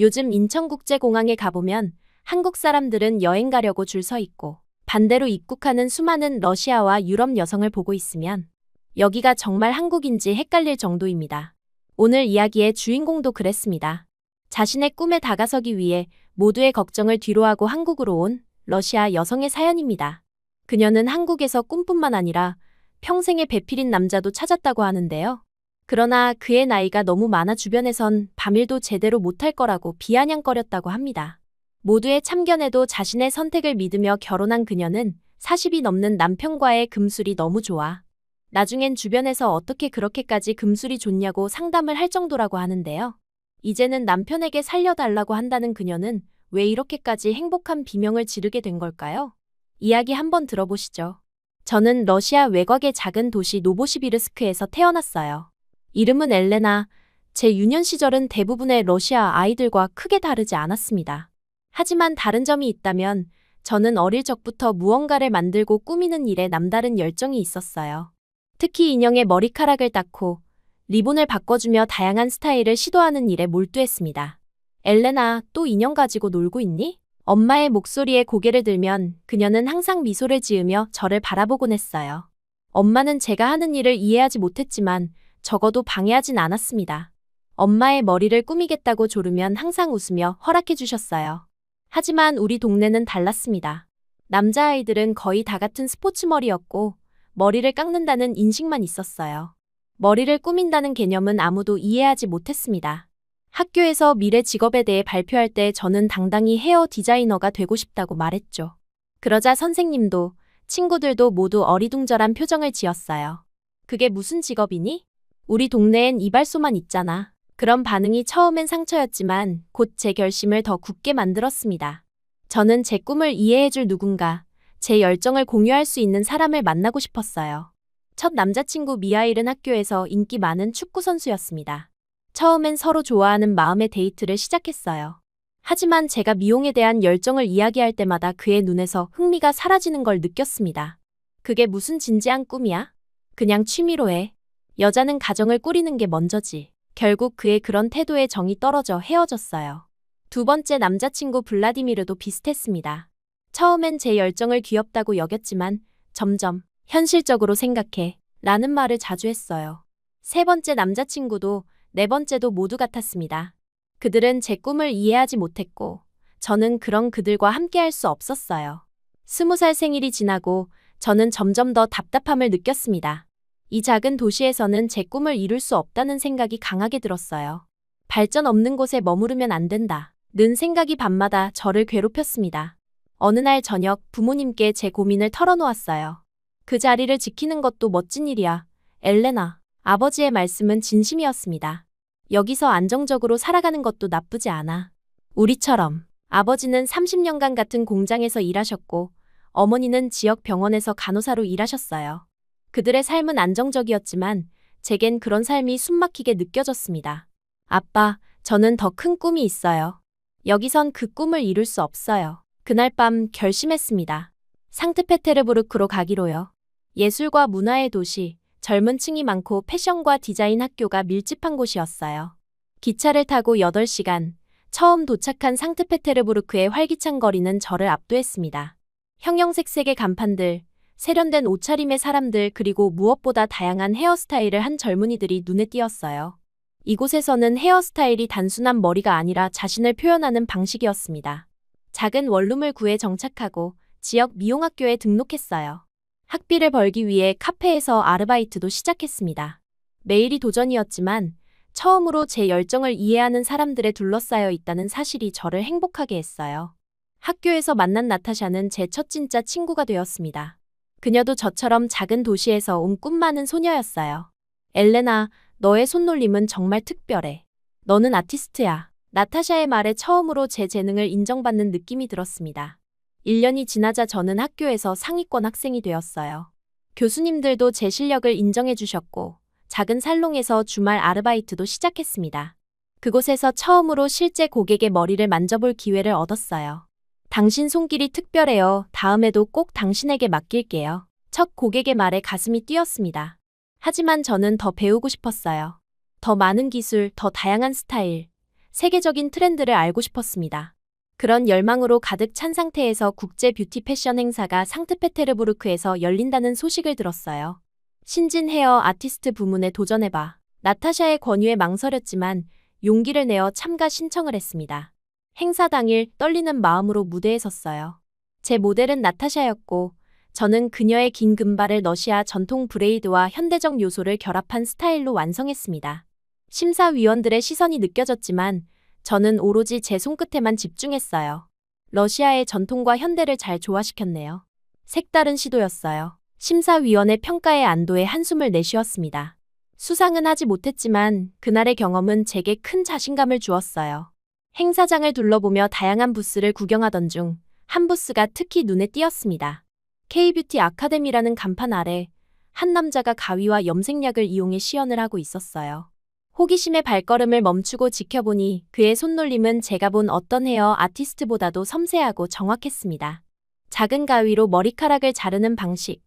요즘 인천국제공항에 가보면 한국 사람들은 여행 가려고 줄 서 있고 반대로 입국하는 수많은 러시아와 유럽 여성을 보고 있으면 여기가 정말 한국인지 헷갈릴 정도입니다. 오늘 이야기의 주인공도 그랬습니다. 자신의 꿈에 다가서기 위해 모두의 걱정을 뒤로하고 한국으로 온 러시아 여성의 사연입니다. 그녀는 한국에서 꿈뿐만 아니라 평생의 배필인 남자도 찾았다고 하는데요. 그러나 그의 나이가 너무 많아 주변에선 밤일도 제대로 못할 거라고 비아냥거렸다고 합니다. 모두의 참견에도 자신의 선택을 믿으며 결혼한 그녀는 40이 넘는 남편과의 금술이 너무 좋아 나중엔 주변에서 어떻게 그렇게까지 금술이 좋냐고 상담을 할 정도라고 하는데요. 이제는 남편에게 살려달라고 한다는 그녀는 왜 이렇게까지 행복한 비명을 지르게 된 걸까요? 이야기 한번 들어보시죠. 저는 러시아 외곽의 작은 도시 노보시비르스크에서 태어났어요. 이름은 엘레나. 제 유년 시절은 대부분의 러시아 아이들과 크게 다르지 않았습니다. 하지만 다른 점이 있다면 저는 어릴 적부터 무언가를 만들고 꾸미는 일에 남다른 열정이 있었어요. 특히 인형의 머리카락을 닦고 리본을 바꿔주며 다양한 스타일을 시도하는 일에 몰두했습니다. 엘레나, 또 인형 가지고 놀고 있니? 엄마의 목소리에 고개를 들면 그녀는 항상 미소를 지으며 저를 바라보곤 했어요. 엄마는 제가 하는 일을 이해하지 못했지만 적어도 방해하진 않았습니다. 엄마의 머리를 꾸미겠다고 조르면 항상 웃으며 허락해 주셨어요. 하지만 우리 동네는 달랐습니다. 남자아이들은 거의 다 같은 스포츠 머리였고 머리를 깎는다는 인식만 있었어요. 머리를 꾸민다는 개념은 아무도 이해하지 못했습니다. 학교에서 미래 직업에 대해 발표할 때 저는 당당히 헤어 디자이너가 되고 싶다고 말했죠. 그러자 선생님도 친구들도 모두 어리둥절한 표정을 지었어요. 그게 무슨 직업이니? 우리 동네엔 이발소만 있잖아. 그런 반응이 처음엔 상처였지만 곧 제 결심을 더 굳게 만들었습니다. 저는 제 꿈을 이해해줄 누군가, 제 열정을 공유할 수 있는 사람을 만나고 싶었어요. 첫 남자친구 미하일은 학교에서 인기 많은 축구 선수였습니다. 처음엔 서로 좋아하는 마음의 데이트를 시작했어요. 하지만 제가 미용에 대한 열정을 이야기할 때마다 그의 눈에서 흥미가 사라지는 걸 느꼈습니다. 그게 무슨 진지한 꿈이야? 그냥 취미로 해. 여자는 가정을 꾸리는 게 먼저지. 결국 그의 그런 태도에 정이 떨어져 헤어졌어요. 두 번째 남자친구 블라디미르도 비슷했습니다. 처음엔 제 열정을 귀엽다고 여겼지만 점점 현실적으로 생각해 라는 말을 자주 했어요. 세 번째 남자친구도 네 번째도 모두 같았습니다. 그들은 제 꿈을 이해하지 못했고 저는 그런 그들과 함께할 수 없었어요. 20살 생일이 지나고 저는 점점 더 답답함을 느꼈습니다. 이 작은 도시에서는 제 꿈을 이룰 수 없다는 생각이 강하게 들었어요. 발전 없는 곳에 머무르면 안 된다. 는 생각이 밤마다 저를 괴롭혔습니다. 어느 날 저녁 부모님께 제 고민을 털어놓았어요. 그 자리를 지키는 것도 멋진 일이야. 엘레나. 아버지의 말씀은 진심이었습니다. 여기서 안정적으로 살아가는 것도 나쁘지 않아. 우리처럼. 아버지는 30년간 같은 공장에서 일하셨고 어머니는 지역 병원에서 간호사로 일하셨어요. 그들의 삶은 안정적이었지만 제겐 그런 삶이 숨막히게 느껴졌습니다. 아빠, 저는 더 큰 꿈이 있어요. 여기선 그 꿈을 이룰 수 없어요. 그날 밤 결심했습니다. 상트페테르부르크로 가기로요. 예술과 문화의 도시, 젊은 층이 많고 패션과 디자인 학교가 밀집한 곳이었어요. 기차를 타고 8시간, 처음 도착한 상트페테르부르크의 활기찬 거리는 저를 압도했습니다. 형형색색의 간판들, 세련된 옷차림의 사람들 그리고 무엇보다 다양한 헤어스타일을 한 젊은이들이 눈에 띄었어요. 이곳에서는 헤어스타일이 단순한 머리가 아니라 자신을 표현하는 방식이었습니다. 작은 원룸을 구해 정착하고 지역 미용학교에 등록했어요. 학비를 벌기 위해 카페에서 아르바이트도 시작했습니다. 매일이 도전이었지만 처음으로 제 열정을 이해하는 사람들에 둘러싸여 있다는 사실이 저를 행복하게 했어요. 학교에서 만난 나타샤는 제 첫 진짜 친구가 되었습니다. 그녀도 저처럼 작은 도시에서 온 꿈 많은 소녀였어요. 엘레나, 너의 손놀림은 정말 특별해. 너는 아티스트야. 나타샤의 말에 처음으로 제 재능을 인정받는 느낌이 들었습니다. 1년이 지나자 저는 학교에서 상위권 학생이 되었어요. 교수님들도 제 실력을 인정해 주셨고 작은 살롱에서 주말 아르바이트도 시작했습니다. 그곳에서 처음으로 실제 고객의 머리를 만져볼 기회를 얻었어요. 당신 손길이 특별해요. 다음에도 꼭 당신에게 맡길게요. 첫 고객의 말에 가슴이 뛰었습니다. 하지만 저는 더 배우고 싶었어요. 더 많은 기술, 더 다양한 스타일. 세계적인 트렌드를 알고 싶었습니다. 그런 열망으로 가득 찬 상태에서 국제 뷰티 패션 행사가 상트페테르부르크에서 열린다는 소식을 들었어요. 신진 헤어 아티스트 부문에 도전해봐. 나타샤의 권유에 망설였지만 용기를 내어 참가 신청을 했습니다. 행사 당일 떨리는 마음으로 무대에 섰어요. 제 모델은 나타샤였고 저는 그녀의 긴 금발을 러시아 전통 브레이드와 현대적 요소를 결합한 스타일로 완성했습니다. 심사위원들의 시선이 느껴졌지만 저는 오로지 제 손끝에만 집중했어요. 러시아의 전통과 현대를 잘 조화시켰네요. 색다른 시도였어요. 심사위원의 평가에 안도의 한숨을 내쉬었습니다. 수상은 하지 못했지만 그날의 경험은 제게 큰 자신감을 주었어요. 행사장을 둘러보며 다양한 부스를 구경하던 중 한 부스가 특히 눈에 띄었습니다. K-뷰티 아카데미라는 간판 아래 한 남자가 가위와 염색약을 이용해 시연을 하고 있었어요. 호기심의 발걸음을 멈추고 지켜보니 그의 손놀림은 제가 본 어떤 헤어 아티스트보다도 섬세하고 정확했습니다. 작은 가위로 머리카락을 자르는 방식,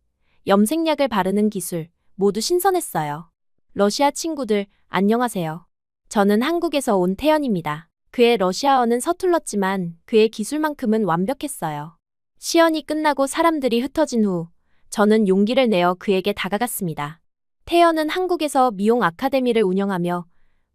염색약을 바르는 기술, 모두 신선했어요. 러시아 친구들, 안녕하세요. 저는 한국에서 온 태연입니다. 그의 러시아어는 서툴렀지만 그의 기술만큼은 완벽했어요. 시연이 끝나고 사람들이 흩어진 후 저는 용기를 내어 그에게 다가갔습니다. 태연은 한국에서 미용 아카데미를 운영하며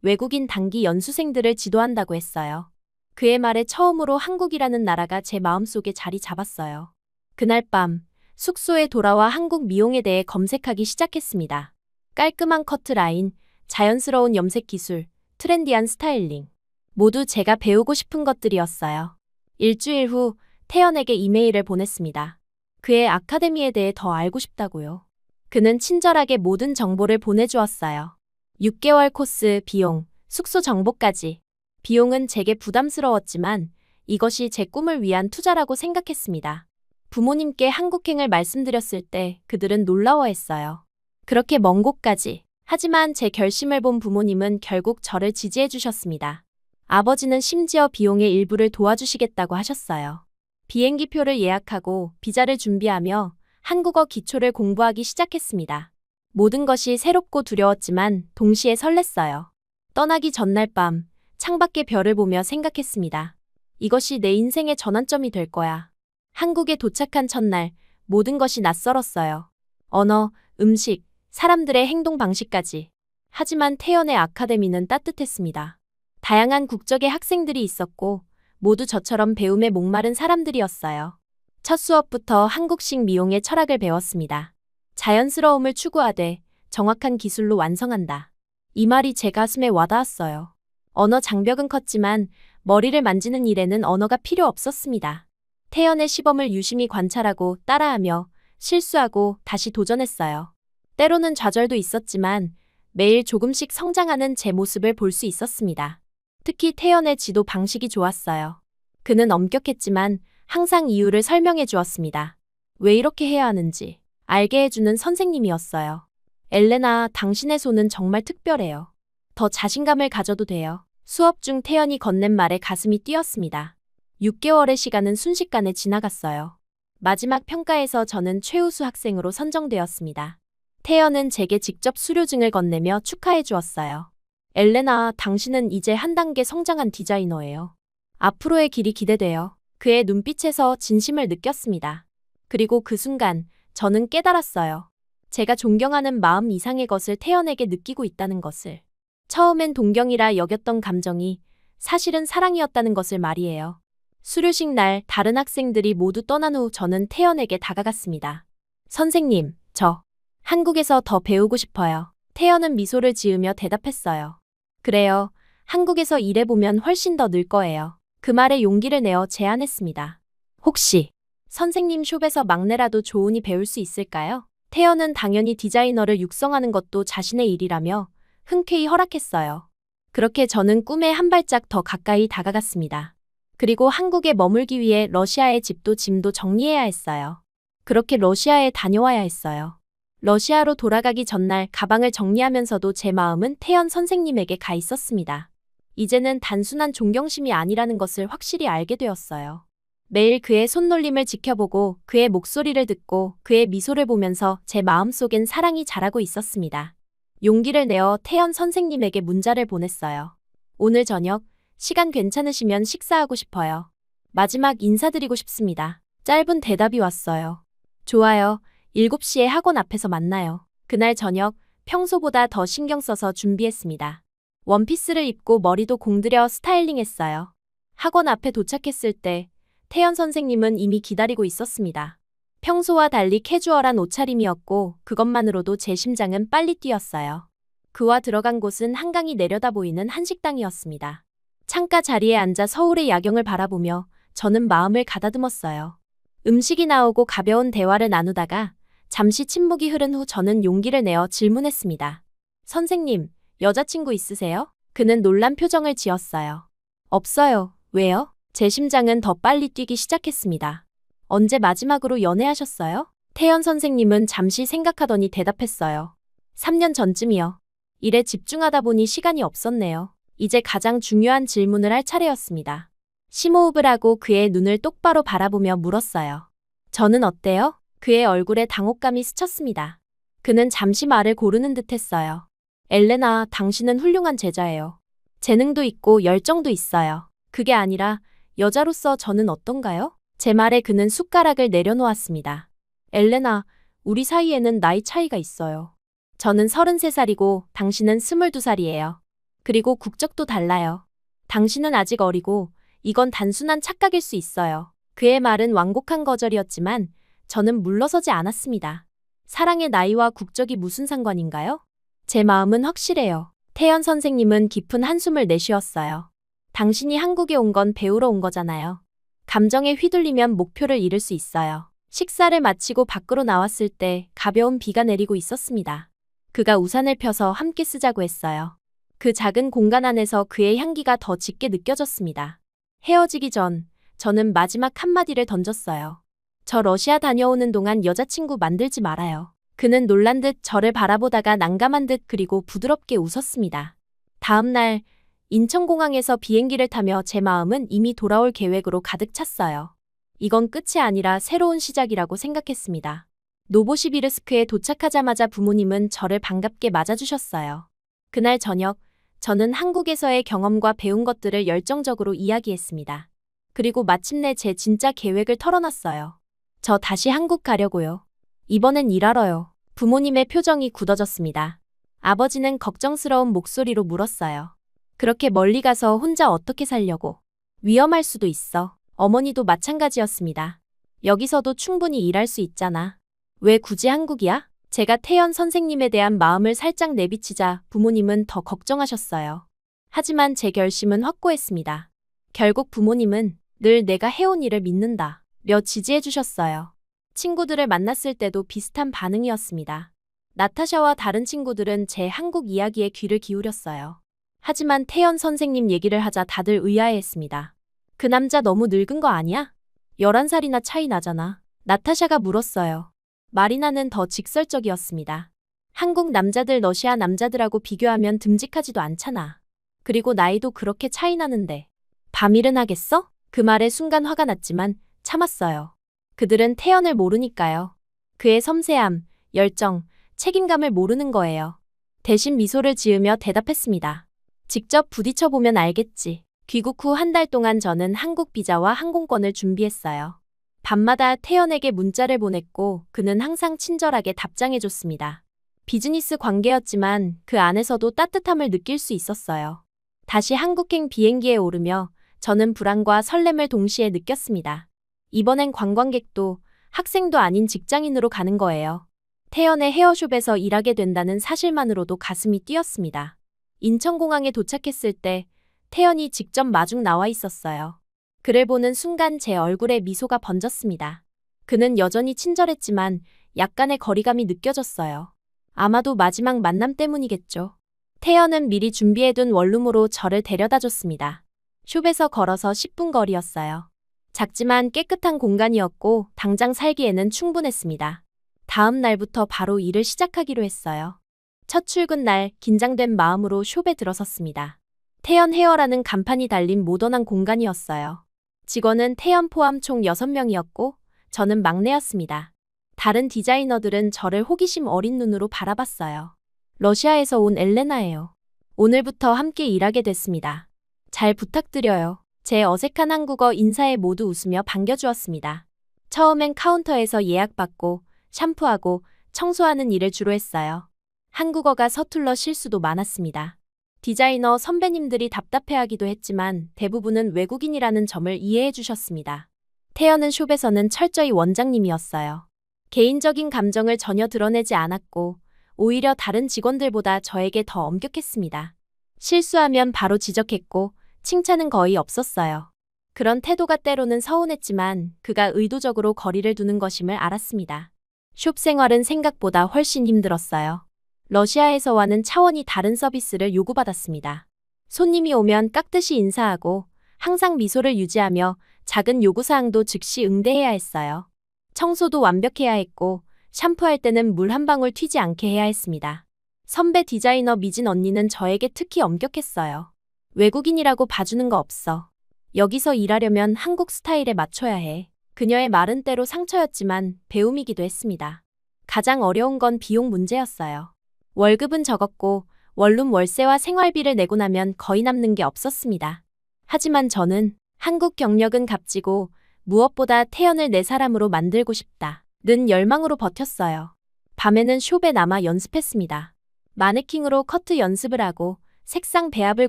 외국인 단기 연수생들을 지도한다고 했어요. 그의 말에 처음으로 한국이라는 나라가 제 마음속에 자리 잡았어요. 그날 밤 숙소에 돌아와 한국 미용에 대해 검색하기 시작했습니다. 깔끔한 커트라인, 자연스러운 염색 기술, 트렌디한 스타일링. 모두 제가 배우고 싶은 것들이었어요. 일주일 후 태연에게 이메일을 보냈습니다. 그의 아카데미에 대해 더 알고 싶다고요. 그는 친절하게 모든 정보를 보내주었어요. 6개월 코스, 비용, 숙소 정보까지. 비용은 제게 부담스러웠지만 이것이 제 꿈을 위한 투자라고 생각했습니다. 부모님께 한국행을 말씀드렸을 때 그들은 놀라워했어요. 그렇게 먼 곳까지. 하지만 제 결심을 본 부모님은 결국 저를 지지해 주셨습니다. 아버지는 심지어 비용의 일부를 도와주시겠다고 하셨어요. 비행기표를 예약하고 비자를 준비하며 한국어 기초를 공부하기 시작했습니다. 모든 것이 새롭고 두려웠지만 동시에 설렜어요. 떠나기 전날 밤 창밖의 별을 보며 생각했습니다. 이것이 내 인생의 전환점이 될 거야. 한국에 도착한 첫날 모든 것이 낯설었어요. 언어, 음식, 사람들의 행동 방식까지. 하지만 태연의 아카데미는 따뜻했습니다. 다양한 국적의 학생들이 있었고 모두 저처럼 배움에 목마른 사람들이었어요. 첫 수업부터 한국식 미용의 철학을 배웠습니다. 자연스러움을 추구하되 정확한 기술로 완성한다. 이 말이 제 가슴에 와닿았어요. 언어 장벽은 컸지만 머리를 만지는 일에는 언어가 필요 없었습니다. 태연의 시범을 유심히 관찰하고 따라하며 실수하고 다시 도전했어요. 때로는 좌절도 있었지만 매일 조금씩 성장하는 제 모습을 볼 수 있었습니다. 특히 태연의 지도 방식이 좋았어요. 그는 엄격했지만 항상 이유를 설명해 주었습니다. 왜 이렇게 해야 하는지 알게 해주는 선생님이었어요. 엘레나, 당신의 손은 정말 특별해요. 더 자신감을 가져도 돼요. 수업 중 태연이 건넨 말에 가슴이 뛰었습니다. 6개월의 시간은 순식간에 지나갔어요. 마지막 평가에서 저는 최우수 학생으로 선정되었습니다. 태연은 제게 직접 수료증을 건네며 축하해 주었어요. 엘레나, 당신은 이제 한 단계 성장한 디자이너예요. 앞으로의 길이 기대돼요. 그의 눈빛에서 진심을 느꼈습니다. 그리고 그 순간 저는 깨달았어요. 제가 존경하는 마음 이상의 것을 태연에게 느끼고 있다는 것을. 처음엔 동경이라 여겼던 감정이 사실은 사랑이었다는 것을 말이에요. 수료식 날 다른 학생들이 모두 떠난 후 저는 태연에게 다가갔습니다. 선생님, 저 한국에서 더 배우고 싶어요. 태연은 미소를 지으며 대답했어요. 그래요. 한국에서 일해보면 훨씬 더 늘 거예요. 그 말에 용기를 내어 제안했습니다. 혹시 선생님 숍에서 막내라도 조은이 배울 수 있을까요? 태연은 당연히 디자이너를 육성하는 것도 자신의 일이라며 흔쾌히 허락했어요. 그렇게 저는 꿈에 한 발짝 더 가까이 다가갔습니다. 그리고 한국에 머물기 위해 러시아의 집도 짐도 정리해야 했어요. 그렇게 러시아에 다녀와야 했어요. 러시아로 돌아가기 전날 가방을 정리하면서도 제 마음은 태연 선생님에게 가 있었습니다. 이제는 단순한 존경심이 아니라는 것을 확실히 알게 되었어요. 매일 그의 손놀림을 지켜보고 그의 목소리를 듣고 그의 미소를 보면서 제 마음속엔 사랑이 자라고 있었습니다. 용기를 내어 태연 선생님에게 문자를 보냈어요. 오늘 저녁 시간 괜찮으시면 식사하고 싶어요. 마지막 인사드리고 싶습니다. 짧은 대답이 왔어요. 좋아요. 7시에 학원 앞에서 만나요. 그날 저녁 평소보다 더 신경 써서 준비했습니다. 원피스를 입고 머리도 공들여 스타일링했어요. 학원 앞에 도착했을 때 태연 선생님은 이미 기다리고 있었습니다. 평소와 달리 캐주얼한 옷차림이었고 그것만으로도 제 심장은 빨리 뛰었어요. 그와 들어간 곳은 한강이 내려다 보이는 한식당이었습니다. 창가 자리에 앉아 서울의 야경을 바라보며 저는 마음을 가다듬었어요. 음식이 나오고 가벼운 대화를 나누다가 잠시 침묵이 흐른 후 저는 용기를 내어 질문했습니다. 선생님, 여자친구 있으세요? 그는 놀란 표정을 지었어요. 없어요. 왜요? 제 심장은 더 빨리 뛰기 시작했습니다. 언제 마지막으로 연애하셨어요? 태연 선생님은 잠시 생각하더니 대답했어요. 3년 전쯤이요. 일에 집중하다 보니 시간이 없었네요. 이제 가장 중요한 질문을 할 차례였습니다. 심호흡을 하고 그의 눈을 똑바로 바라보며 물었어요. 저는 어때요? 그의 얼굴에 당혹감이 스쳤습니다. 그는 잠시 말을 고르는 듯 했어요. 엘레나, 당신은 훌륭한 제자예요. 재능도 있고 열정도 있어요. 그게 아니라 여자로서 저는 어떤가요? 제 말에 그는 숟가락을 내려놓았습니다. 엘레나, 우리 사이에는 나이 차이가 있어요. 저는 33살이고 당신은 22살이에요. 그리고 국적도 달라요. 당신은 아직 어리고 이건 단순한 착각일 수 있어요. 그의 말은 완곡한 거절이었지만 저는 물러서지 않았습니다. 사랑의 나이와 국적이 무슨 상관인가요? 제 마음은 확실해요. 태연 선생님은 깊은 한숨을 내쉬었어요. 당신이 한국에 온 건 배우러 온 거잖아요. 감정에 휘둘리면 목표를 잃을 수 있어요. 식사를 마치고 밖으로 나왔을 때 가벼운 비가 내리고 있었습니다. 그가 우산을 펴서 함께 쓰자고 했어요. 그 작은 공간 안에서 그의 향기가 더 짙게 느껴졌습니다. 헤어지기 전 저는 마지막 한마디를 던졌어요. 저 러시아 다녀오는 동안 여자친구 만들지 말아요. 그는 놀란 듯 저를 바라보다가 난감한 듯 그리고 부드럽게 웃었습니다. 다음 날 인천공항에서 비행기를 타며 제 마음은 이미 돌아올 계획으로 가득 찼어요. 이건 끝이 아니라 새로운 시작이라고 생각했습니다. 노보시비르스크에 도착하자마자 부모님은 저를 반갑게 맞아주셨어요. 그날 저녁 저는 한국에서의 경험과 배운 것들을 열정적으로 이야기했습니다. 그리고 마침내 제 진짜 계획을 털어놨어요. 저 다시 한국 가려고요. 이번엔 일하러요. 부모님의 표정이 굳어졌습니다. 아버지는 걱정스러운 목소리로 물었어요. 그렇게 멀리 가서 혼자 어떻게 살려고? 위험할 수도 있어. 어머니도 마찬가지였습니다. 여기서도 충분히 일할 수 있잖아. 왜 굳이 한국이야? 제가 태연 선생님에 대한 마음을 살짝 내비치자 부모님은 더 걱정하셨어요. 하지만 제 결심은 확고했습니다. 결국 부모님은 늘 내가 해온 일을 믿는다 며 지지해 주셨어요. 친구들을 만났을 때도 비슷한 반응이었습니다. 나타샤와 다른 친구들은 제 한국 이야기에 귀를 기울였어요. 하지만 태연 선생님 얘기를 하자 다들 의아해했습니다. 그 남자 너무 늙은 거 아니야? 11살이나 차이 나잖아. 나타샤가 물었어요. 마리나는 더 직설적이었습니다. 한국 남자들 러시아 남자들하고 비교하면 듬직하지도 않잖아. 그리고 나이도 그렇게 차이 나는데. 밤일은 하겠어? 그 말에 순간 화가 났지만 참았어요. 그들은 태연을 모르니까요. 그의 섬세함, 열정, 책임감을 모르는 거예요. 대신 미소를 지으며 대답했습니다. 직접 부딪혀보면 알겠지. 귀국 후 한 달 동안 저는 한국 비자와 항공권을 준비했어요. 밤마다 태연에게 문자를 보냈고 그는 항상 친절하게 답장해줬습니다. 비즈니스 관계였지만 그 안에서도 따뜻함을 느낄 수 있었어요. 다시 한국행 비행기에 오르며 저는 불안과 설렘을 동시에 느꼈습니다. 이번엔 관광객도 학생도 아닌 직장인으로 가는 거예요. 태연의 헤어숍에서 일하게 된다는 사실만으로도 가슴이 뛰었습니다. 인천공항에 도착했을 때 태연이 직접 마중 나와 있었어요. 그를 보는 순간 제 얼굴에 미소가 번졌습니다. 그는 여전히 친절했지만 약간의 거리감이 느껴졌어요. 아마도 마지막 만남 때문이겠죠. 태연은 미리 준비해둔 원룸으로 저를 데려다줬습니다. 숍에서 걸어서 10분 거리였어요. 작지만 깨끗한 공간이었고 당장 살기에는 충분했습니다. 다음 날부터 바로 일을 시작하기로 했어요. 첫 출근 날 긴장된 마음으로 숍에 들어섰습니다. 태연 헤어라는 간판이 달린 모던한 공간이었어요. 직원은 태연 포함 총 6명이었고 저는 막내였습니다. 다른 디자이너들은 저를 호기심 어린 눈으로 바라봤어요. 러시아에서 온 엘레나예요. 오늘부터 함께 일하게 됐습니다. 잘 부탁드려요. 제 어색한 한국어 인사에 모두 웃으며 반겨주었습니다. 처음엔 카운터에서 예약받고 샴푸하고 청소하는 일을 주로 했어요. 한국어가 서툴러 실수도 많았습니다. 디자이너 선배님들이 답답해하기도 했지만 대부분은 외국인이라는 점을 이해해 주셨습니다. 태연은 숍에서는 철저히 원장님이었어요. 개인적인 감정을 전혀 드러내지 않았고 오히려 다른 직원들보다 저에게 더 엄격했습니다. 실수하면 바로 지적했고 칭찬은 거의 없었어요. 그런 태도가 때로는 서운했지만 그가 의도적으로 거리를 두는 것임을 알았습니다. 숍 생활은 생각보다 훨씬 힘들었어요. 러시아에서와는 차원이 다른 서비스를 요구받았습니다. 손님이 오면 깍듯이 인사하고 항상 미소를 유지하며 작은 요구사항도 즉시 응대해야 했어요. 청소도 완벽해야 했고 샴푸할 때는 물 한 방울 튀지 않게 해야 했습니다. 선배 디자이너 미진 언니는 저에게 특히 엄격했어요. 외국인이라고 봐주는 거 없어. 여기서 일하려면 한국 스타일에 맞춰야 해. 그녀의 말은 때로 상처였지만 배움이기도 했습니다. 가장 어려운 건 비용 문제였어요. 월급은 적었고 원룸 월세와 생활비를 내고 나면 거의 남는 게 없었습니다. 하지만 저는 한국 경력은 값지고 무엇보다 태연을 내 사람으로 만들고 싶다는 열망으로 버텼어요. 밤에는 숍에 남아 연습했습니다. 마네킹으로 커트 연습을 하고 색상 배합을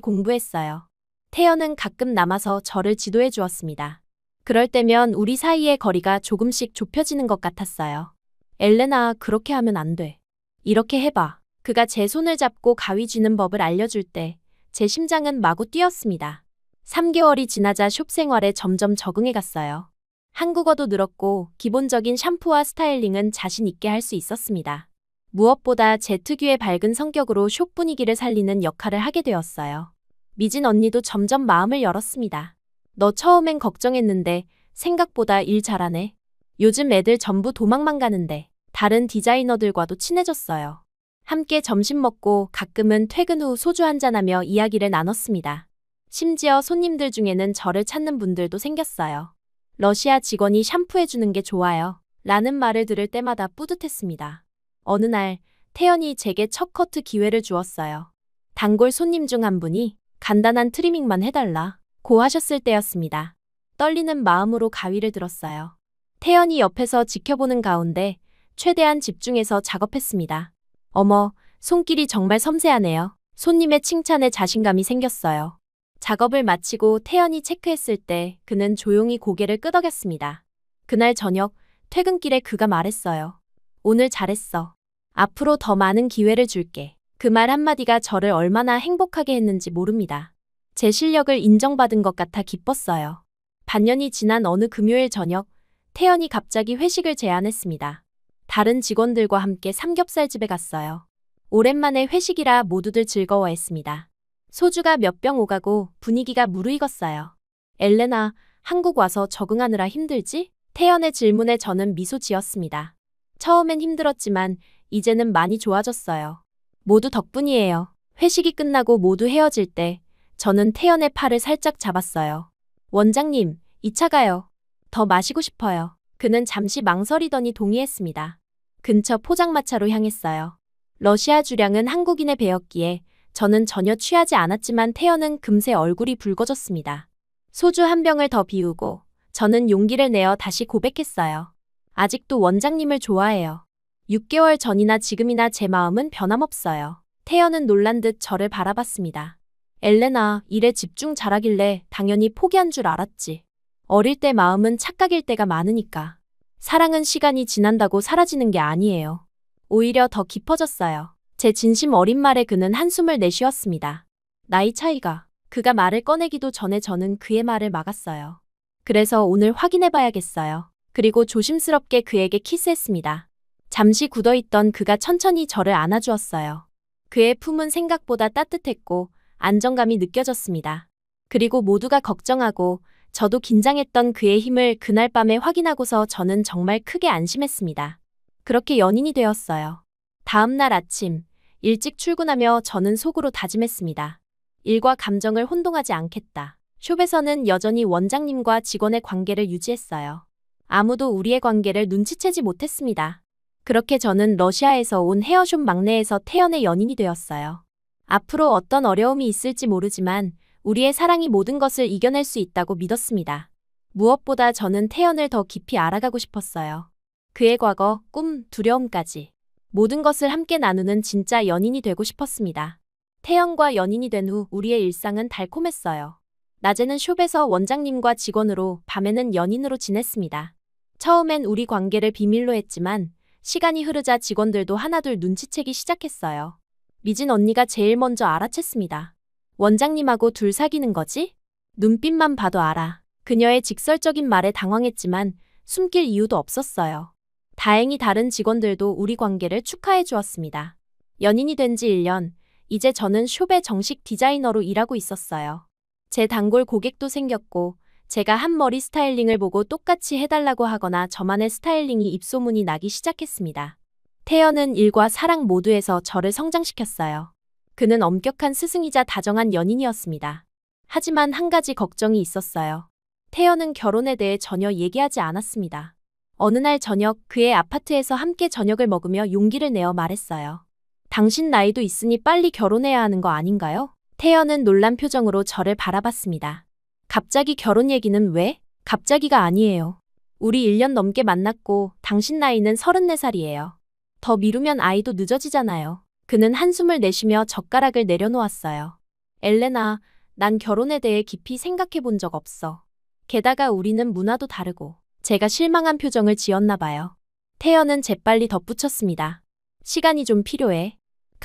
공부했어요. 태연은 가끔 남아서 저를 지도해 주었습니다. 그럴 때면 우리 사이의 거리가 조금씩 좁혀지는 것 같았어요. 엘레나, 그렇게 하면 안 돼. 이렇게 해봐. 그가 제 손을 잡고 가위 쥐는 법을 알려줄 때 제 심장은 마구 뛰었습니다. 3개월이 지나자 숍 생활에 점점 적응해 갔어요. 한국어도 늘었고 기본적인 샴푸와 스타일링은 자신 있게 할 수 있었습니다. 무엇보다 제 특유의 밝은 성격으로 숍 분위기를 살리는 역할을 하게 되었어요. 미진 언니도 점점 마음을 열었습니다. 너 처음엔 걱정했는데 생각보다 일 잘하네. 요즘 애들 전부 도망만 가는데 다른 디자이너들과도 친해졌어요. 함께 점심 먹고 가끔은 퇴근 후 소주 한잔하며 이야기를 나눴습니다. 심지어 손님들 중에는 저를 찾는 분들도 생겼어요. 러시아 직원이 샴푸해주는 게 좋아요. 라는 말을 들을 때마다 뿌듯했습니다. 어느 날 태연이 제게 첫 커트 기회를 주었어요. 단골 손님 중 한 분이 간단한 트리밍만 해달라 고 하셨을 때였습니다. 떨리는 마음으로 가위를 들었어요. 태연이 옆에서 지켜보는 가운데 최대한 집중해서 작업했습니다. 어머, 손길이 정말 섬세하네요. 손님의 칭찬에 자신감이 생겼어요. 작업을 마치고 태연이 체크했을 때 그는 조용히 고개를 끄덕였습니다. 그날 저녁 퇴근길에 그가 말했어요. 오늘 잘했어. 앞으로 더 많은 기회를 줄게. 그 말 한마디가 저를 얼마나 행복하게 했는지 모릅니다. 제 실력을 인정받은 것 같아 기뻤어요. 반년이 지난 어느 금요일 저녁, 태연이 갑자기 회식을 제안했습니다. 다른 직원들과 함께 삼겹살집에 갔어요. 오랜만에 회식이라 모두들 즐거워했습니다. 소주가 몇 병 오가고 분위기가 무르익었어요. 엘레나, 한국 와서 적응하느라 힘들지? 태연의 질문에 저는 미소 지었습니다. 처음엔 힘들었지만 이제는 많이 좋아졌어요. 모두 덕분이에요. 회식이 끝나고 모두 헤어질 때 저는 태연의 팔을 살짝 잡았어요. 원장님, 이 차 가요. 더 마시고 싶어요. 그는 잠시 망설이더니 동의했습니다. 근처 포장마차로 향했어요. 러시아 주량은 한국인의 배였기에 저는 전혀 취하지 않았지만 태연은 금세 얼굴이 붉어졌습니다. 소주 한 병을 더 비우고 저는 용기를 내어 다시 고백했어요. 아직도 원장님을 좋아해요. 6개월 전이나 지금이나 제 마음은 변함없어요. 태연은 놀란 듯 저를 바라봤습니다. 엘레나, 일에 집중 잘하길래 당연히 포기한 줄 알았지. 어릴 때 마음은 착각일 때가 많으니까. 사랑은 시간이 지난다고 사라지는 게 아니에요. 오히려 더 깊어졌어요. 제 진심 어린 말에 그는 한숨을 내쉬었습니다. 나이 차이가. 그가 말을 꺼내기도 전에 저는 그의 말을 막았어요. 그래서 오늘 확인해봐야겠어요. 그리고 조심스럽게 그에게 키스했습니다. 잠시 굳어있던 그가 천천히 저를 안아주었어요. 그의 품은 생각보다 따뜻했고 안정감이 느껴졌습니다. 그리고 모두가 걱정하고 저도 긴장했던 그의 힘을 그날 밤에 확인하고서 저는 정말 크게 안심했습니다. 그렇게 연인이 되었어요. 다음 날 아침, 일찍 출근하며 저는 속으로 다짐했습니다. 일과 감정을 혼동하지 않겠다. 숍에서는 여전히 원장님과 직원의 관계를 유지했어요. 아무도 우리의 관계를 눈치채지 못했습니다. 그렇게 저는 러시아에서 온 헤어숍 막내에서 태연의 연인이 되었어요. 앞으로 어떤 어려움이 있을지 모르지만 우리의 사랑이 모든 것을 이겨낼 수 있다고 믿었습니다. 무엇보다 저는 태연을 더 깊이 알아가고 싶었어요. 그의 과거, 꿈, 두려움까지. 모든 것을 함께 나누는 진짜 연인이 되고 싶었습니다. 태연과 연인이 된 후 우리의 일상은 달콤했어요. 낮에는 숍에서 원장님과 직원으로, 밤에는 연인으로 지냈습니다. 처음엔 우리 관계를 비밀로 했지만 시간이 흐르자 직원들도 하나둘 눈치채기 시작했어요. 미진 언니가 제일 먼저 알아챘습니다. 원장님하고 둘 사귀는 거지? 눈빛만 봐도 알아. 그녀의 직설적인 말에 당황했지만 숨길 이유도 없었어요. 다행히 다른 직원들도 우리 관계를 축하해 주었습니다. 연인이 된 지 1년, 이제 저는 숍의 정식 디자이너로 일하고 있었어요. 제 단골 고객도 생겼고 제가 한 머리 스타일링을 보고 똑같이 해달라고 하거나 저만의 스타일링이 입소문이 나기 시작했습니다. 태연은 일과 사랑 모두에서 저를 성장시켰어요. 그는 엄격한 스승이자 다정한 연인이었습니다. 하지만 한 가지 걱정이 있었어요. 태연은 결혼에 대해 전혀 얘기하지 않았습니다. 어느 날 저녁 그의 아파트에서 함께 저녁을 먹으며 용기를 내어 말했어요. 당신 나이도 있으니 빨리 결혼해야 하는 거 아닌가요? 태연은 놀란 표정으로 저를 바라봤습니다. 갑자기 결혼 얘기는 왜? 갑자기가 아니에요. 우리 1년 넘게 만났고 당신 나이는 34살이에요. 더 미루면 아이도 늦어지잖아요. 그는 한숨을 내쉬며 젓가락을 내려놓았어요. 엘레나, 난 결혼에 대해 깊이 생각해 본 적 없어. 게다가 우리는 문화도 다르고. 제가 실망한 표정을 지었나 봐요. 태연은 재빨리 덧붙였습니다. 시간이 좀 필요해.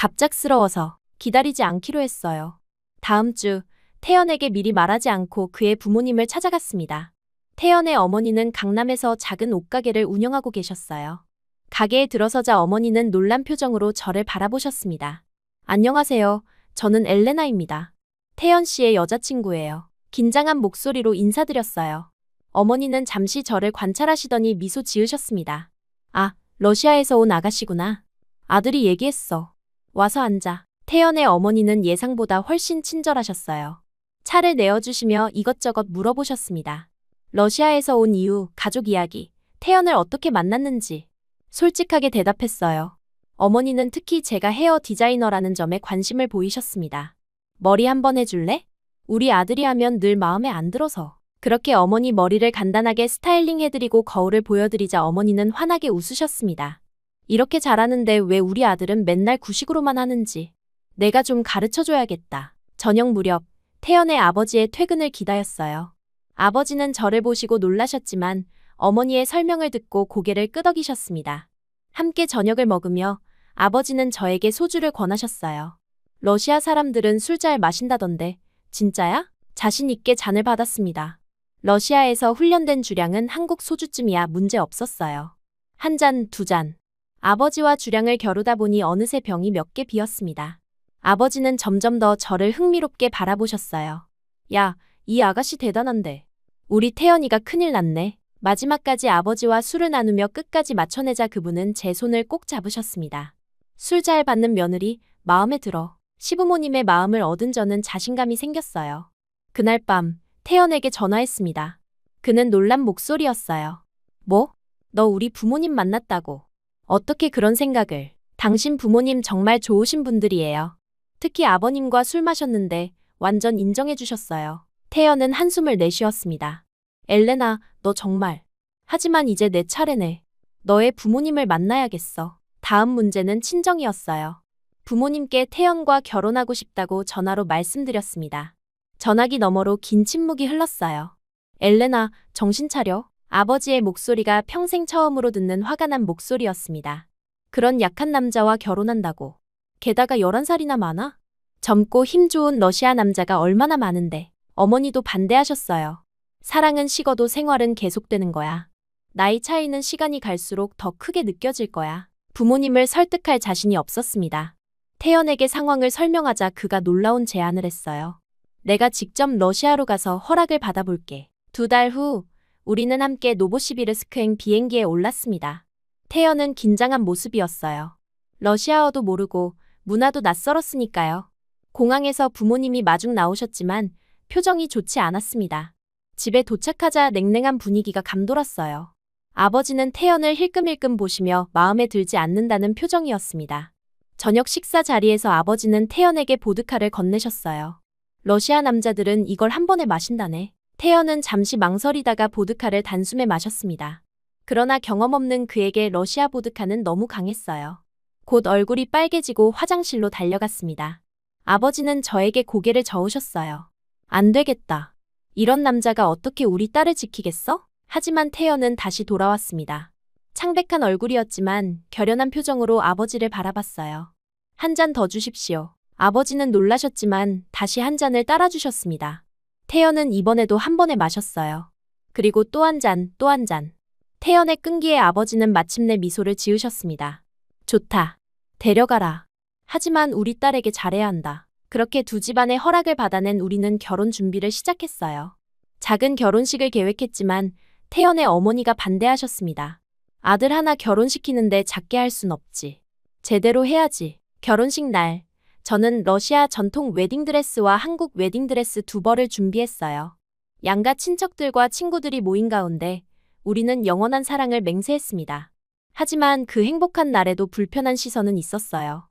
갑작스러워서 기다리지 않기로 했어요. 다음 주 태연에게 미리 말하지 않고 그의 부모님을 찾아갔습니다. 태연의 어머니는 강남에서 작은 옷가게를 운영하고 계셨어요. 가게에 들어서자 어머니는 놀란 표정으로 저를 바라보셨습니다. 안녕하세요. 저는 엘레나입니다. 태연 씨의 여자친구예요. 긴장한 목소리로 인사드렸어요. 어머니는 잠시 저를 관찰하시더니 미소 지으셨습니다. 아, 러시아에서 온 아가씨구나. 아들이 얘기했어. 와서 앉아. 태연의 어머니는 예상보다 훨씬 친절하셨어요. 차를 내어주시며 이것저것 물어보셨습니다. 러시아에서 온 이유, 가족 이야기, 태연을 어떻게 만났는지 솔직하게 대답했어요. 어머니는 특히 제가 헤어 디자이너라는 점에 관심을 보이셨습니다. 머리 한번 해줄래? 우리 아들이 하면 늘 마음에 안 들어서. 그렇게 어머니 머리를 간단하게 스타일링 해드리고 거울을 보여드리자 어머니는 환하게 웃으셨습니다. 이렇게 잘하는데 왜 우리 아들은 맨날 구식으로만 하는지. 내가 좀 가르쳐줘야겠다. 저녁 무렵 태연의 아버지의 퇴근을 기다렸어요. 아버지는 저를 보시고 놀라셨지만 어머니의 설명을 듣고 고개를 끄덕이셨습니다. 함께 저녁을 먹으며 아버지는 저에게 소주를 권하셨어요. 러시아 사람들은 술 잘 마신다던데 진짜야? 자신 있게 잔을 받았습니다. 러시아에서 훈련된 주량은 한국 소주쯤이야 문제 없었어요. 한 잔, 두 잔. 아버지와 주량을 겨루다 보니 어느새 병이 몇 개 비었습니다. 아버지는 점점 더 저를 흥미롭게 바라보셨어요. 야, 이 아가씨 대단한데. 우리 태연이가 큰일 났네. 마지막까지 아버지와 술을 나누며 끝까지 맞춰내자 그분은 제 손을 꼭 잡으셨습니다. 술 잘 받는 며느리, 마음에 들어. 시부모님의 마음을 얻은 저는 자신감이 생겼어요. 그날 밤 태연에게 전화했습니다. 그는 놀란 목소리였어요. 뭐? 너 우리 부모님 만났다고. 어떻게 그런 생각을. 당신 부모님 정말 좋으신 분들이에요. 특히 아버님과 술 마셨는데 완전 인정해 주셨어요. 태연은 한숨을 내쉬었습니다. 엘레나, 너 정말. 하지만 이제 내 차례네. 너의 부모님을 만나야겠어. 다음 문제는 친정이었어요. 부모님께 태연과 결혼하고 싶다고 전화로 말씀드렸습니다. 전화기 너머로 긴 침묵이 흘렀어요. 엘레나, 정신 차려. 아버지의 목소리가 평생 처음으로 듣는 화가 난 목소리였습니다. 그런 약한 남자와 결혼한다고. 게다가 11살이나 많아? 젊고 힘 좋은 러시아 남자가 얼마나 많은데. 어머니도 반대하셨어요. 사랑은 식어도 생활은 계속되는 거야. 나이 차이는 시간이 갈수록 더 크게 느껴질 거야. 부모님을 설득할 자신이 없었습니다. 태연에게 상황을 설명하자 그가 놀라운 제안을 했어요. 내가 직접 러시아로 가서 허락을 받아볼게. 2달 후 우리는 함께 노보시비르스크행 비행기에 올랐습니다. 태연은 긴장한 모습이었어요. 러시아어도 모르고 문화도 낯설었으니까요. 공항에서 부모님이 마중 나오셨지만 표정이 좋지 않았습니다. 집에 도착하자 냉랭한 분위기가 감돌았어요. 아버지는 태연을 힐끔힐끔 보시며 마음에 들지 않는다는 표정이었습니다. 저녁 식사 자리에서 아버지는 태연에게 보드카를 건네셨어요. 러시아 남자들은 이걸 한 번에 마신다네. 태연은 잠시 망설이다가 보드카를 단숨에 마셨습니다. 그러나 경험 없는 그에게 러시아 보드카는 너무 강했어요. 곧 얼굴이 빨개지고 화장실로 달려갔습니다. 아버지는 저에게 고개를 저으셨어요. 안 되겠다. 이런 남자가 어떻게 우리 딸을 지키겠어? 하지만 태연은 다시 돌아왔습니다. 창백한 얼굴이었지만 결연한 표정으로 아버지를 바라봤어요. 한 잔 더 주십시오. 아버지는 놀라셨지만 다시 한 잔을 따라주셨습니다. 태연은 이번에도 한 번에 마셨어요. 그리고 또 한 잔, 또 한 잔. 태연의 끈기에 아버지는 마침내 미소를 지으셨습니다. 좋다. 데려가라. 하지만 우리 딸에게 잘해야 한다. 그렇게 두 집안의 허락을 받아낸 우리는 결혼 준비를 시작했어요. 작은 결혼식을 계획했지만 태연의 어머니가 반대하셨습니다. 아들 하나 결혼시키는데 작게 할 순 없지. 제대로 해야지. 결혼식 날, 저는 러시아 전통 웨딩드레스와 한국 웨딩드레스 두 벌을 준비했어요. 양가 친척들과 친구들이 모인 가운데 우리는 영원한 사랑을 맹세했습니다. 하지만 그 행복한 날에도 불편한 시선은 있었어요.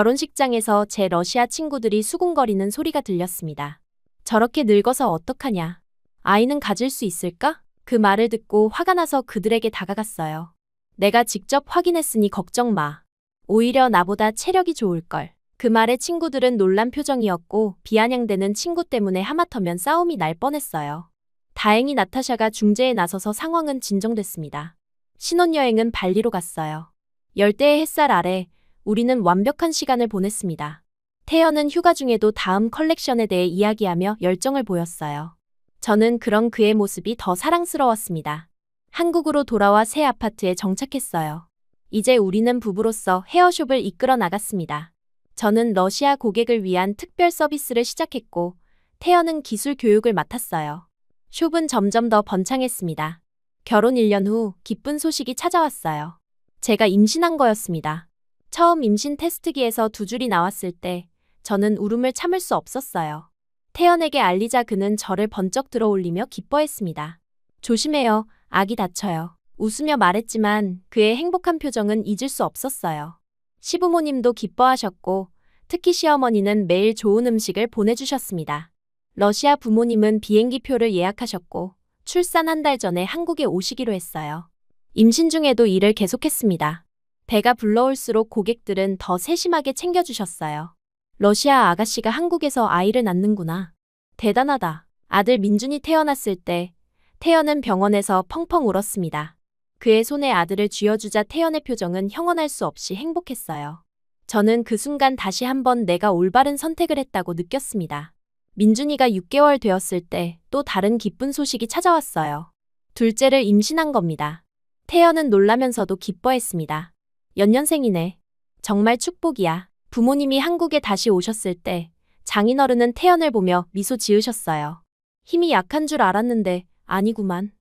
결혼식장에서 제 러시아 친구들이 수군거리는 소리가 들렸습니다. 저렇게 늙어서 어떡하냐. 아이는 가질 수 있을까? 그 말을 듣고 화가 나서 그들에게 다가갔어요. 내가 직접 확인했으니 걱정 마. 오히려 나보다 체력이 좋을걸. 그 말에 친구들은 놀란 표정이었고 비아냥대는 친구 때문에 하마터면 싸움이 날 뻔했어요. 다행히 나타샤가 중재에 나서서 상황은 진정됐습니다. 신혼여행은 발리로 갔어요. 열대의 햇살 아래 우리는 완벽한 시간을 보냈습니다. 태연은 휴가 중에도 다음 컬렉션에 대해 이야기하며 열정을 보였어요. 저는 그런 그의 모습이 더 사랑스러웠습니다. 한국으로 돌아와 새 아파트에 정착했어요. 이제 우리는 부부로서 헤어숍을 이끌어 나갔습니다. 저는 러시아 고객을 위한 특별 서비스를 시작했고 태연은 기술 교육을 맡았어요. 숍은 점점 더 번창했습니다. 결혼 1년 후 기쁜 소식이 찾아왔어요. 제가 임신한 거였습니다. 처음 임신 테스트기에서 두 줄이 나왔을 때 저는 울음을 참을 수 없었어요. 태연에게 알리자 그는 저를 번쩍 들어올리며 기뻐했습니다. 조심해요. 아기 다쳐요. 웃으며 말했지만 그의 행복한 표정은 잊을 수 없었어요. 시부모님도 기뻐하셨고 특히 시어머니는 매일 좋은 음식을 보내주셨습니다. 러시아 부모님은 비행기 표를 예약하셨고 출산 한 달 전에 한국에 오시기로 했어요. 임신 중에도 일을 계속했습니다. 배가 불러올수록 고객들은 더 세심하게 챙겨주셨어요. 러시아 아가씨가 한국에서 아이를 낳는구나. 대단하다. 아들 민준이 태어났을 때 태연은 병원에서 펑펑 울었습니다. 그의 손에 아들을 쥐어주자 태연의 표정은 형언할 수 없이 행복했어요. 저는 그 순간 다시 한번 내가 올바른 선택을 했다고 느꼈습니다. 민준이가 6개월 되었을 때 또 다른 기쁜 소식이 찾아왔어요. 둘째를 임신한 겁니다. 태연은 놀라면서도 기뻐했습니다. 연년생이네. 정말 축복이야. 부모님이 한국에 다시 오셨을 때 장인어른은 태연을 보며 미소 지으셨어요. 힘이 약한 줄 알았는데 아니구만.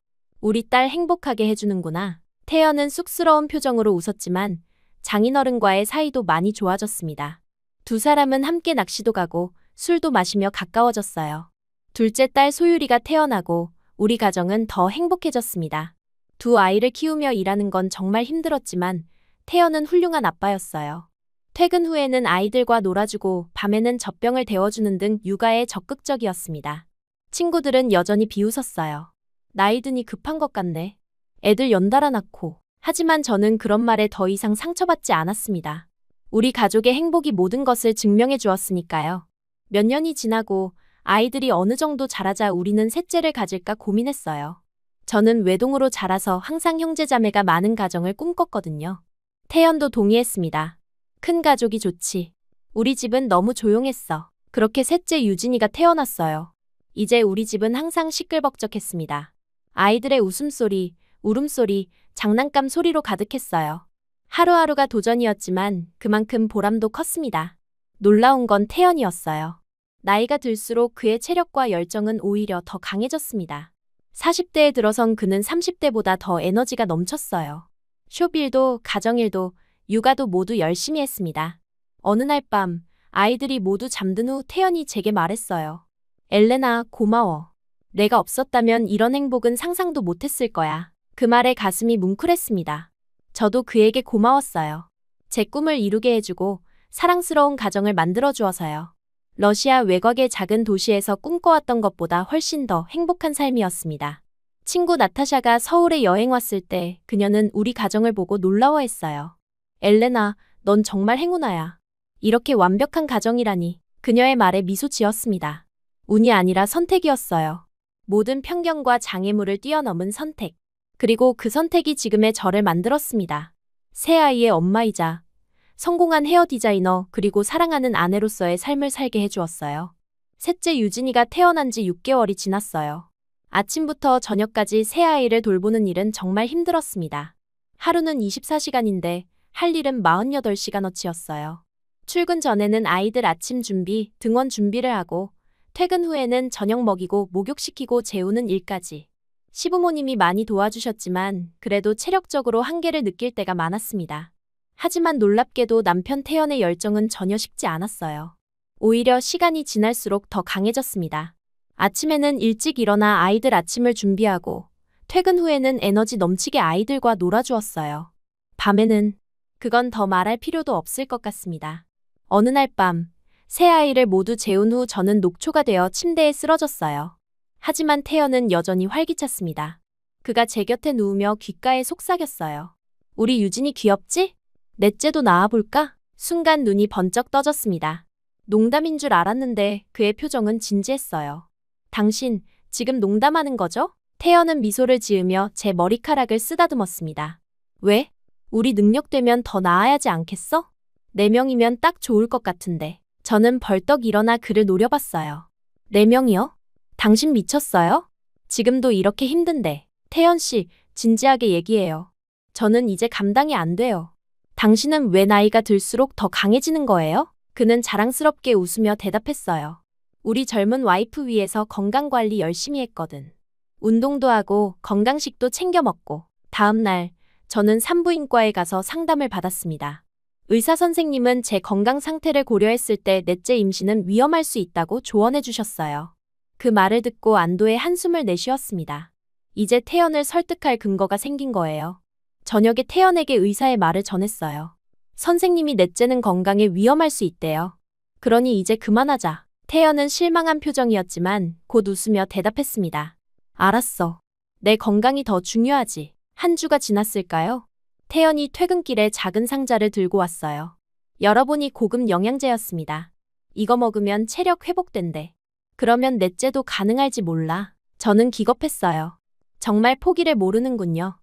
우리 딸 행복하게 해주는구나. 태연은 쑥스러운 표정으로 웃었지만 장인어른과의 사이도 많이 좋아졌습니다. 두 사람은 함께 낚시도 가고 술도 마시며 가까워졌어요. 둘째 딸 소유리가 태어나고 우리 가정은 더 행복해졌습니다. 두 아이를 키우며 일하는 건 정말 힘들었지만 태연은 훌륭한 아빠였어요. 퇴근 후에는 아이들과 놀아주고 밤에는 젖병을 데워주는 등 육아에 적극적이었습니다. 친구들은 여전히 비웃었어요. 나이 드니 급한 것 같네. 애들 연달아 낳고. 하지만 저는 그런 말에 더 이상 상처받지 않았습니다. 우리 가족의 행복이 모든 것을 증명해 주었으니까요. 몇 년이 지나고 아이들이 어느 정도 자라자 우리는 셋째를 가질까 고민했어요. 저는 외동으로 자라서 항상 형제자매가 많은 가정을 꿈꿨거든요. 태연도 동의했습니다. 큰 가족이 좋지. 우리 집은 너무 조용했어. 그렇게 셋째 유진이가 태어났어요. 이제 우리 집은 항상 시끌벅적했습니다. 아이들의 웃음소리, 울음소리, 장난감 소리로 가득했어요. 하루하루가 도전이었지만 그만큼 보람도 컸습니다. 놀라운 건 태연이었어요. 나이가 들수록 그의 체력과 열정은 오히려 더 강해졌습니다. 40대에 들어선 그는 30대보다 더 에너지가 넘쳤어요. 쇼일도, 가정일도, 육아도 모두 열심히 했습니다. 어느 날 밤 아이들이 모두 잠든 후 태연이 제게 말했어요. 엘레나, 고마워. 내가 없었다면 이런 행복은 상상도 못했을 거야. 그 말에 가슴이 뭉클했습니다. 저도 그에게 고마웠어요. 제 꿈을 이루게 해주고 사랑스러운 가정을 만들어 주어서요. 러시아 외곽의 작은 도시에서 꿈꿔왔던 것보다 훨씬 더 행복한 삶이었습니다. 친구 나타샤가 서울에 여행 왔을 때 그녀는 우리 가정을 보고 놀라워했어요. 엘레나, 넌 정말 행운아야. 이렇게 완벽한 가정이라니. 그녀의 말에 미소 지었습니다. 운이 아니라 선택이었어요. 모든 편견과 장애물을 뛰어넘은 선택. 그리고 그 선택이 지금의 저를 만들었습니다. 새 아이의 엄마이자 성공한 헤어 디자이너 그리고 사랑하는 아내로서의 삶을 살게 해주었어요. 셋째 유진이가 태어난 지 6개월이 지났어요. 아침부터 저녁까지 새 아이를 돌보는 일은 정말 힘들었습니다. 하루는 24시간인데 할 일은 48시간어치였어요. 출근 전에는 아이들 아침 준비, 등원 준비를 하고 퇴근 후에는 저녁 먹이고 목욕시키고 재우는 일까지. 시부모님이 많이 도와주셨지만 그래도 체력적으로 한계를 느낄 때가 많았습니다. 하지만 놀랍게도 남편 태연의 열정은 전혀 식지 않았어요. 오히려 시간이 지날수록 더 강해졌습니다. 아침에는 일찍 일어나 아이들 아침을 준비하고 퇴근 후에는 에너지 넘치게 아이들과 놀아주었어요. 밤에는 그건 더 말할 필요도 없을 것 같습니다. 어느 날 밤, 새 아이를 모두 재운 후 저는 녹초가 되어 침대에 쓰러졌어요. 하지만 태연은 여전히 활기찼습니다. 그가 제 곁에 누우며 귓가에 속삭였어요. 우리 유진이 귀엽지? 넷째도 낳아볼까? 순간 눈이 번쩍 떠졌습니다. 농담인 줄 알았는데 그의 표정은 진지했어요. 당신, 지금 농담하는 거죠? 태연은 미소를 지으며 제 머리카락을 쓰다듬었습니다. 왜? 우리 능력되면 더 나아야지 않겠어? 4명이면 딱 좋을 것 같은데. 저는 벌떡 일어나 그를 노려봤어요. 4명이요? 당신 미쳤어요? 지금도 이렇게 힘든데. 태연 씨, 진지하게 얘기해요. 저는 이제 감당이 안 돼요. 당신은 왜 나이가 들수록 더 강해지는 거예요? 그는 자랑스럽게 웃으며 대답했어요. 우리 젊은 와이프 위해서 건강관리 열심히 했거든. 운동도 하고 건강식도 챙겨 먹고. 다음 날 저는 산부인과에 가서 상담을 받았습니다. 의사 선생님은 제 건강 상태를 고려했을 때 넷째 임신은 위험할 수 있다고 조언해 주셨어요. 그 말을 듣고 안도의 한숨을 내쉬었습니다. 이제 태연을 설득할 근거가 생긴 거예요. 저녁에 태연에게 의사의 말을 전했어요. 선생님이 넷째는 건강에 위험할 수 있대요. 그러니 이제 그만하자. 태연은 실망한 표정이었지만 곧 웃으며 대답했습니다. 알았어. 내 건강이 더 중요하지. 한 주가 지났을까요? 태연이 퇴근길에 작은 상자를 들고 왔어요. 열어보니 고급 영양제였습니다. 이거 먹으면 체력 회복된대. 그러면 넷째도 가능할지 몰라. 저는 기겁했어요. 정말 포기를 모르는군요.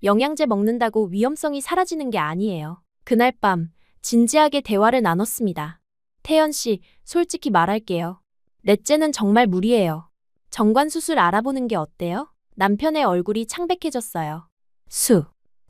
영양제 먹는다고 위험성이 사라지는 게 아니에요. 그날 밤 진지하게 대화를 나눴습니다. 태연 씨, 솔직히 말할게요. 넷째는 정말 무리예요. 정관 수술 알아보는 게 어때요? 남편의 얼굴이 창백해졌어요.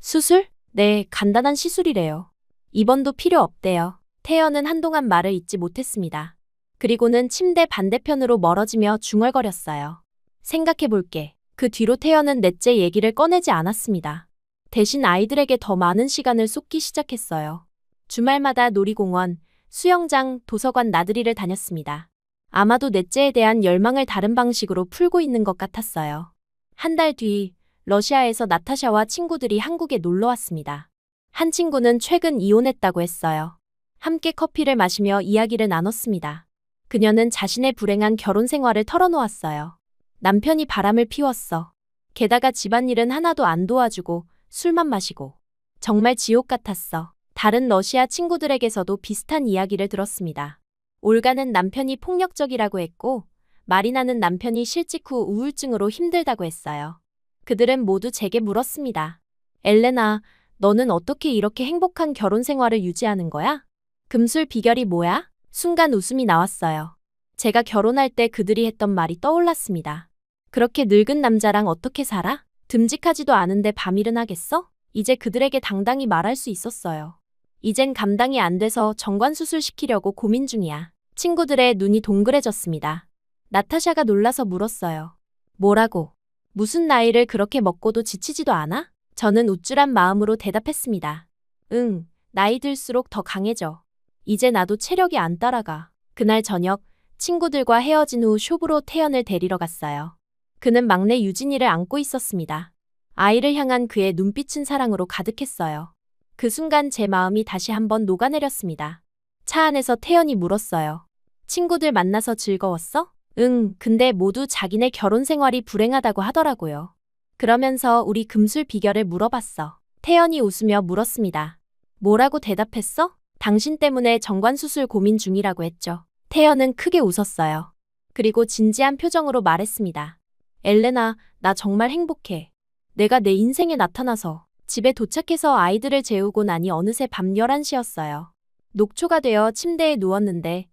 수술? 네, 간단한 시술이래요. 입원도 필요 없대요. 태연은 한동안 말을 잇지 못했습니다. 그리고는 침대 반대편으로 멀어지며 중얼거렸어요. 생각해볼게. 그 뒤로 태연은 넷째 얘기를 꺼내지 않았습니다. 대신 아이들에게 더 많은 시간을 쏟기 시작했어요. 주말마다 놀이공원, 수영장, 도서관 나들이를 다녔습니다. 아마도 넷째에 대한 열망을 다른 방식으로 풀고 있는 것 같았어요. 한 달 뒤, 러시아에서 나타샤와 친구들이 한국에 놀러 왔습니다. 한 친구는 최근 이혼했다고 했어요. 함께 커피를 마시며 이야기를 나눴습니다. 그녀는 자신의 불행한 결혼 생활을 털어놓았어요. 남편이 바람을 피웠어. 게다가 집안일은 하나도 안 도와주고 술만 마시고. 정말 지옥 같았어. 다른 러시아 친구들에게서도 비슷한 이야기를 들었습니다. 올가는 남편이 폭력적이라고 했고, 마리나는 남편이 실직 후 우울증으로 힘들다고 했어요. 그들은 모두 제게 물었습니다. 엘레나, 너는 어떻게 이렇게 행복한 결혼 생활을 유지하는 거야? 금술 비결이 뭐야? 순간 웃음이 나왔어요. 제가 결혼할 때 그들이 했던 말이 떠올랐습니다. 그렇게 늙은 남자랑 어떻게 살아? 듬직하지도 않은데 밤일은 하겠어? 이제 그들에게 당당히 말할 수 있었어요. 이젠 감당이 안 돼서 정관수술 시키려고 고민 중이야. 친구들의 눈이 동그래졌습니다. 나타샤가 놀라서 물었어요. 뭐라고? 무슨 나이를 그렇게 먹고도 지치지도 않아? 저는 우쭐한 마음으로 대답했습니다. 응, 나이 들수록 더 강해져. 이제 나도 체력이 안 따라가. 그날 저녁, 친구들과 헤어진 후 숍으로 태연을 데리러 갔어요. 그는 막내 유진이를 안고 있었습니다. 아이를 향한 그의 눈빛은 사랑으로 가득했어요. 그 순간 제 마음이 다시 한번 녹아내렸습니다. 차 안에서 태연이 물었어요. 친구들 만나서 즐거웠어? 응, 근데 모두 자기네 결혼 생활이 불행하다고 하더라고요. 그러면서 우리 금술 비결을 물어봤어. 태연이 웃으며 물었습니다. 뭐라고 대답했어? 당신 때문에 정관수술 고민 중이라고 했죠. 태연은 크게 웃었어요. 그리고 진지한 표정으로 말했습니다. 엘레나, 나 정말 행복해. 내가 내 인생에 나타나서 집에 도착해서 아이들을 재우고 나니 어느새 밤 11시였어요. 녹초가 되어 침대에 누웠는데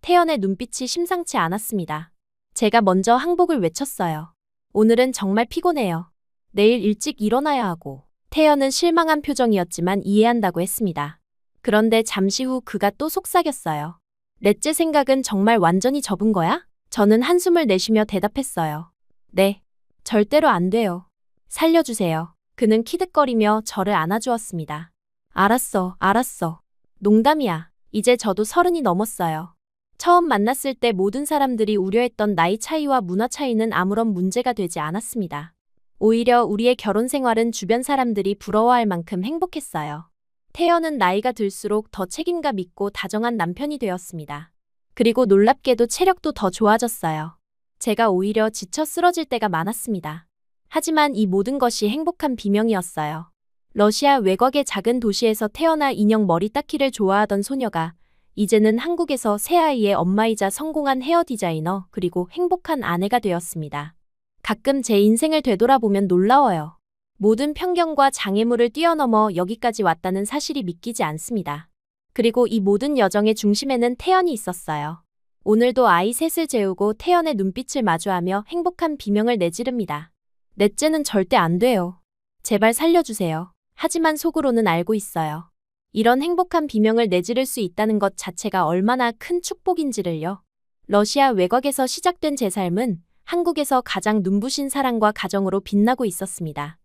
태연의 눈빛이 심상치 않았습니다. 제가 먼저 항복을 외쳤어요. 오늘은 정말 피곤해요. 내일 일찍 일어나야 하고. 태연은 실망한 표정이었지만 이해한다고 했습니다. 그런데 잠시 후 그가 또 속삭였어요. 넷째 생각은 정말 완전히 접은 거야? 저는 한숨을 내쉬며 대답했어요. 네, 절대로 안 돼요. 살려주세요. 그는 키득거리며 저를 안아주었습니다. 알았어, 알았어. 농담이야. 이제 저도 30이 넘었어요. 처음 만났을 때 모든 사람들이 우려했던 나이 차이와 문화 차이는 아무런 문제가 되지 않았습니다. 오히려 우리의 결혼 생활은 주변 사람들이 부러워할 만큼 행복했어요. 태연은 나이가 들수록 더 책임감 있고 다정한 남편이 되었습니다. 그리고 놀랍게도 체력도 더 좋아졌어요. 제가 오히려 지쳐 쓰러질 때가 많았습니다. 하지만 이 모든 것이 행복한 비명이었어요. 러시아 외곽의 작은 도시에서 태어나 인형 머리 닦기를 좋아하던 소녀가 이제는 한국에서 새아이의 엄마이자 성공한 헤어 디자이너 그리고 행복한 아내가 되었습니다. 가끔 제 인생을 되돌아보면 놀라워요. 모든 편견과 장애물을 뛰어넘어 여기까지 왔다는 사실이 믿기지 않습니다. 그리고 이 모든 여정의 중심에는 태연이 있었어요. 오늘도 아이 셋을 재우고 태연의 눈빛을 마주하며 행복한 비명을 내지릅니다. 넷째는 절대 안 돼요. 제발 살려주세요. 하지만 속으로는 알고 있어요. 이런 행복한 비명을 내지를 수 있다는 것 자체가 얼마나 큰 축복인지를요. 러시아 외곽에서 시작된 제 삶은 한국에서 가장 눈부신 사랑과 가정으로 빛나고 있었습니다.